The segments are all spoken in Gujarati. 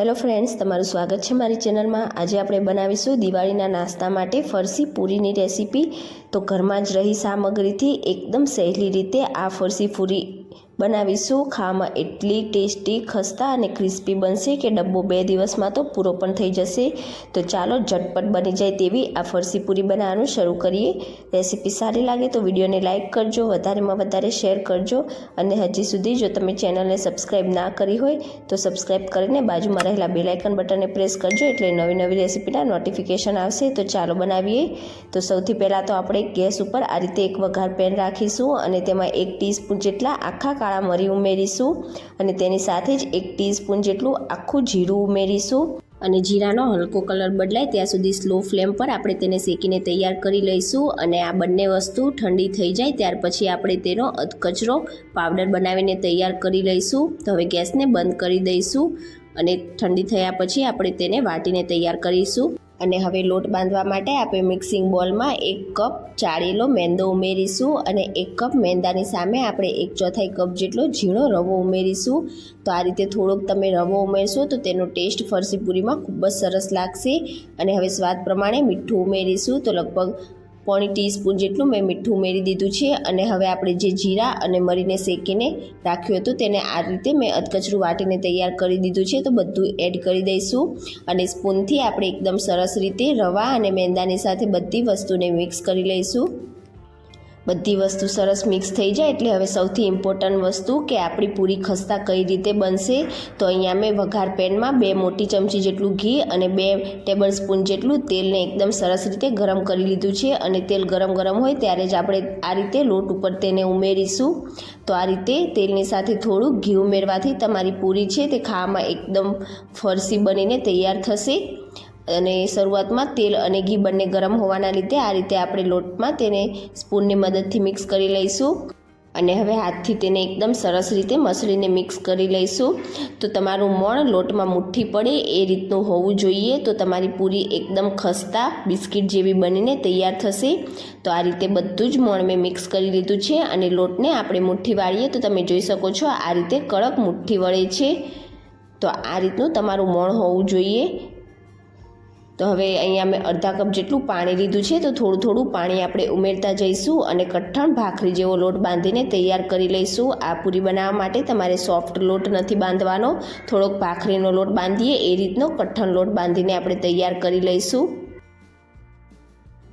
હેલો ફ્રેન્ડ્સ, તમારું સ્વાગત છે મારી ચેનલમાં। આજે આપણે બનાવીશું દિવાળીના નાસ્તા માટે ફરસી પૂરીની રેસીપી। તો ઘરમાં જ રહી સામગ્રીથી એકદમ સહેલી રીતે આ ફરસી પૂરી બનાવીશું। ખાવામાં એટલી ટેસ્ટી, ખસ્તા અને ક્રિસ્પી બનશે કે ડબ્બો 2 દિવસમાં તો પૂરો પણ થઈ જશે। તો ચાલો ઝટપટ બની જાય તેવી આ ફરસી પૂરી બનાવવાનું શરૂ કરીએ। રેસીપી સારી લાગે તો વિડીયોને લાઇક કરજો, વધારેમાં વધારે શેર કરજો અને હજી સુધી જો તમે ચેનલને સબસ્ક્રાઈબ ના કરી હોય તો સબસ્ક્રાઈબ કરીને બાજુમાં રહેલા બેલ આઇકન બટનને પ્રેસ કરજો, એટલે નવી રેસીપીના નોટિફિકેશન આવશે। તો ચાલો બનાવીએ। તો સૌથી પહેલાં તો આપણે ગેસ ઉપર આ રીતે એક વઘાર પેન રાખીશું અને તેમાં 1 ટીસ્પૂન જેટલા આખા કાળા મરી ઉમેરીશું અને તેની સાથે જ 1 ટીસ્પૂન જેટલું આખું જીરું ઉમેરીશું અને જીરાનો હલકો કલર બદલાય ત્યાં સુધી સ્લો ફ્લેમ પર આપણે તેને શેકીને તૈયાર કરી લઈશું। અને આ બંને વસ્તુ ઠંડી થઈ જાય ત્યાર પછી આપણે તેનો અધકચરો પાવડર બનાવીને તૈયાર કરી લઈશું। તો હવે ગેસને બંધ કરી દઈશું અને ઠંડી થયા પછી આપણે તેને વાટીને તૈયાર કરીશું। અને હવે લોટ બાંધવા માટે આપણે મિક્સિંગ બોલમાં 1 કપ ચાળેલો મેંદો ઉમેરીશું અને 1 કપ મેંદાની સામે આપણે 1/4 કપ જેટલો ઝીણો રવો ઉમેરીશું। તો આ રીતે થોડોક તમે રવો ઉમેરશો તો તેનો ટેસ્ટ ફરસી પૂરીમાં ખૂબ જ સરસ લાગશે। અને હવે સ્વાદ પ્રમાણે મીઠું ઉમેરીશું। તો લગભગ 1/4 ટીસ્પૂન જેટલું મેં મીઠું ઉમેરી દીધું છે। અને હવે આપણે જે જીરા અને મરીને શેકીને રાખ્યું હતું તેને આ રીતે મેં અધકચરું વાટીને તૈયાર કરી દીધું છે। તો બધું એડ કરી દઈશું અને સ્પૂનથી આપણે એકદમ સરસ રીતે રવા અને મેંદાની સાથે બધી વસ્તુને મિક્સ કરી લઈશું। બધી વસ્તુ સરસ મિક્સ થઈ જાય એટલે હવે સૌથી ઇમ્પોર્ટન્ટ વસ્તુ કે આપણી પૂરી ખસ્તા કઈ રીતે બનશે। તો અહીંયા મેં વઘાર પેનમાં 2 મોટી ચમચી જેટલું ઘી અને 2 ટેબલ સ્પૂન જેટલું તેલને એકદમ સરસ રીતે ગરમ કરી લીધું છે। અને તેલ ગરમ હોય ત્યારે જ આપણે આ રીતે લોટ ઉપર તેને ઉમેરીશું। તો આ રીતે તેલની સાથે થોડું ઘી ઉમેરવાથી તમારી પૂરી છે તે ખાવામાં એકદમ ફરસી બનીને તૈયાર થશે। અને શરૂઆતમાં તેલ અને ઘી બંને ગરમ હોવાના લીધે આ રીતે આપણે લોટમાં તેને સ્પૂનની મદદથી મિક્સ કરી લઈશું અને હવે હાથથી તેને એકદમ સરસ રીતે મસળીને મિક્સ કરી લઈશું। તો તમારું મોણ લોટમાં મુઠ્ઠી પડે એ રીતનું હોવું જોઈએ, તો તમારી પૂરી એકદમ ખસ્તા બિસ્કિટ જેવી બનીને તૈયાર થશે। તો આ રીતે બધું જ મોણ મેં મિક્સ કરી લીધું છે અને લોટને આપણે મુઠ્ઠી વાળીએ તો તમે જોઈ શકો છો આ રીતે કડક મુઠ્ઠી વળે છે। તો આ રીતનું તમારું મોણ હોવું જોઈએ। તો હવે અહીંયા મેં અડધા કપ જેટલું પાણી લીધું છે। તો થોડું પાણી આપણે ઉમેરતા જઈશું અને કઠણ ભાખરી જેવો લોટ બાંધીને તૈયાર કરી લઈશું। આ પૂરી બનાવવા માટે તમારે સોફ્ટ લોટ નથી બાંધવાનો, થોડોક ભાખરીનો લોટ બાંધીએ એ રીતનો કઠણ લોટ બાંધીને આપણે તૈયાર કરી લઈશું।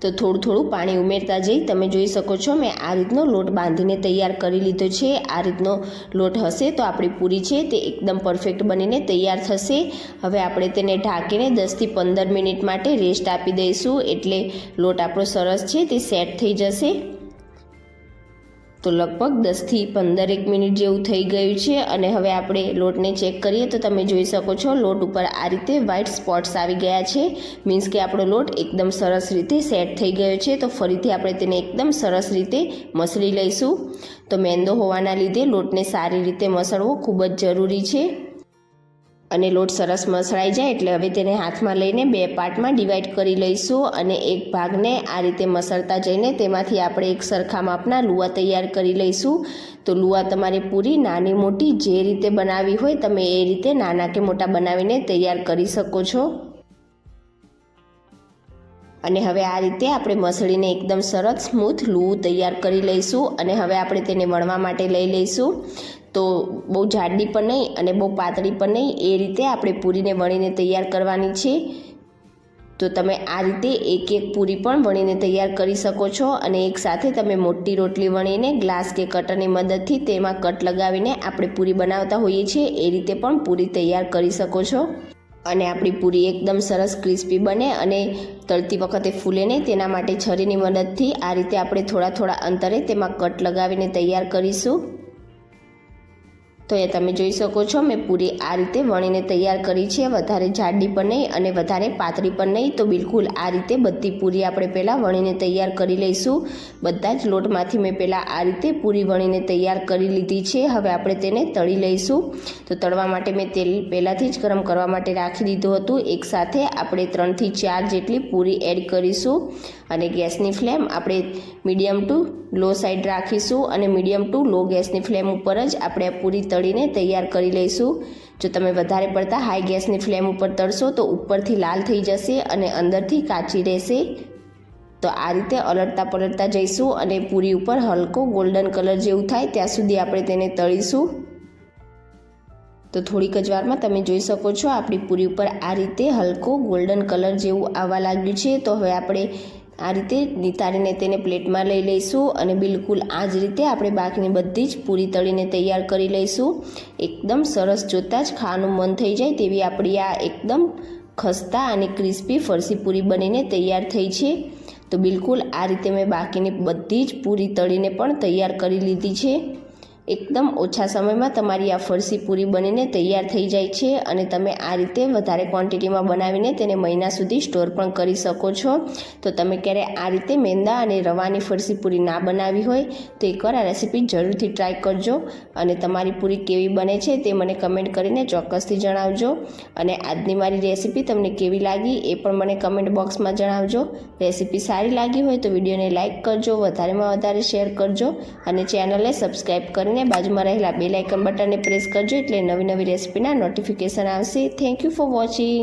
તો થોડું પાણી ઉમેરતા જઈ તમે જોઈ શકો છો મેં આ રીતનો લોટ બાંધીને તૈયાર કરી લીધો છે। આ રીતનો લોટ હશે તો આપણી પૂરી છે તે એકદમ પરફેક્ટ બનીને તૈયાર થશે। હવે આપણે તેને ઢાંકીને 10 થી 15 મિનિટ માટે રેસ્ટ આપી દઈશું, એટલે લોટ આપણો સરસ છે તે સેટ થઈ જશે। તો લગભગ 10 થી 15 મિનિટ જેવું થઈ ગયું છે અને હવે આપણે લોટને ચેક કરીએ તો તમે જોઈ શકો છો લોટ ઉપર આ રીતે વ્હાઇટ સ્પોટ્સ આવી ગયા છે, મીન્સ કે આપણો લોટ એકદમ સરસ રીતે સેટ થઈ ગયો છે। તો ફરીથી આપણે તેને એકદમ સરસ રીતે મસળી લઈશું। તો મેંદો હોવાના લીધે લોટને સારી રીતે મસળવો ખૂબ જ જરૂરી છે અને લોટ સરસ મસળાઈ જાય એટલે હવે તેને હાથમાં લઈને 2 પાર્ટમાં ડિવાઈડ કરી લઈશું અને એક ભાગને આ રીતે મસળતા જઈને તેમાંથી આપણે એક સરખા માપના લુઆ તૈયાર કરી લઈશું। તો લુઆ તમારી પૂરી નાની મોટી જે રીતે બનાવી હોય તમે એ રીતે નાના કે મોટા બનાવીને તૈયાર કરી શકો છો। અને હવે આ રીતે આપણે મસળીને એકદમ સરસ સ્મૂથ લૂ તૈયાર કરી લઈશું અને હવે આપણે તેને વણવા માટે લઈ લઈશું। તો બહુ જાડી પણ નહીં અને બહુ પાતળી પણ નહીં, એ રીતે આપણે પૂરીને વણીને તૈયાર કરવાની છે। તો તમે આ રીતે એક પૂરી પણ વણીને તૈયાર કરી શકો છો અને એક સાથે તમે મોટી રોટલી વણીને ગ્લાસ કે કટરની મદદથી તેમાં કટ લગાવીને આપણે પૂરી બનાવતા હોઈએ છીએ એ રીતે પણ પૂરી તૈયાર કરી શકો છો। અને આપણી પૂરી એકદમ સરસ ક્રિસ્પી બને અને તળતી વખતે ફૂલે નહીં તેના માટે છરીની મદદથી આ રીતે આપણે થોડા અંતરે તેમાં કટ લગાવીને તૈયાર કરીશું। તો એ તમે જોઈ શકો છો મેં પૂરી આ રીતે વણીને તૈયાર કરી છે, વધારે જાડી પણ નહીં અને વધારે પાતળી પણ નહીં। તો બિલકુલ આ રીતે બધી પૂરી આપણે પહેલાં વણીને તૈયાર કરી લઈશું। બધા જ લોટમાંથી મેં પહેલાં આ રીતે પૂરી વણીને તૈયાર કરી લીધી છે। હવે આપણે તેને તળી લઈશું। તો તળવા માટે મેં તેલ પહેલાંથી જ ગરમ કરવા માટે રાખી દીધું હતું। એકસાથે આપણે 3 થી 4 જેટલી પૂરી એડ કરીશું અને ગેસની ફ્લેમ આપણે મીડિયમ ટુ લો સાઈડ રાખીશું અને મીડિયમ ટુ લો ગેસની ફ્લેમ ઉપર જ આપણે આ પૂરી તળીને તૈયાર કરી લઈશું। જો તમે વધારે પડતા હાઈ ગેસની ફ્લેમ ઉપર તળશો તો ઉપરથી લાલ થઈ જશે અને અંદરથી કાચી રહેશે। તો આ રીતે અલટતા પલટતા જઈશું અને પૂરી ઉપર હલકો ગોલ્ડન કલર જેવું થાય ત્યાં સુધી આપણે તેને તળીશું। તો થોડીક જ વારમાં તમે જોઈ શકો છો આપણી પૂરી ઉપર આ રીતે હલકો ગોલ્ડન કલર જેવું આવવા લાગ્યું છે। તો હવે આપણે આ રીતે નિતારીને તેને પ્લેટમાં લઈ લઈશું અને બિલકુલ આ જ રીતે આપણે બાકીની બધી જ પૂરી તળીને તૈયાર કરી લઈશું। એકદમ સરસ જોતાં જ ખાવાનું મન થઈ જાય તેવી આપણી આ એકદમ ખસ્તા અને ક્રિસ્પી ફરસી પૂરી બનીને તૈયાર થઈ છે। તો બિલકુલ આ રીતે મેં બાકીની બધી જ પૂરી તળીને પણ તૈયાર કરી લીધી છે। એકદમ ઓછા સમયમાં તમારી આ ફરસી પૂરી બનીને તૈયાર થઈ જાય છે અને તમે આ રીતે વધારે ક્વોન્ટિટીમાં બનાવીને તેને મહિના સુધી સ્ટોર પણ કરી શકો છો। તો તમે ક્યારે આ રીતે મેંદા અને રવાની ફરસી પૂરી ના બનાવી હોય તો એકવાર આ રેસીપી જરૂરથી ટ્રાય કરજો અને તમારી પૂરી કેવી બને છે તે મને કમેન્ટ કરીને ચોક્કસથી જણાવજો। અને આજની મારી રેસીપી તમને કેવી લાગી એ પણ મને કમેન્ટ બોક્સમાં જણાવજો। રેસીપી સારી લાગી હોય તો વિડીયોને લાઇક કરજો, વધારેમાં વધારે શેર કરજો અને ચેનલને સબસ્ક્રાઈબ કરીને બાજુમાં રહેલા બેલ આઇકન બટનને પ્રેસ કરજો એટલે નવી નવી રેસીપીના નોટિફિકેશન આવશે। Thank you for watching.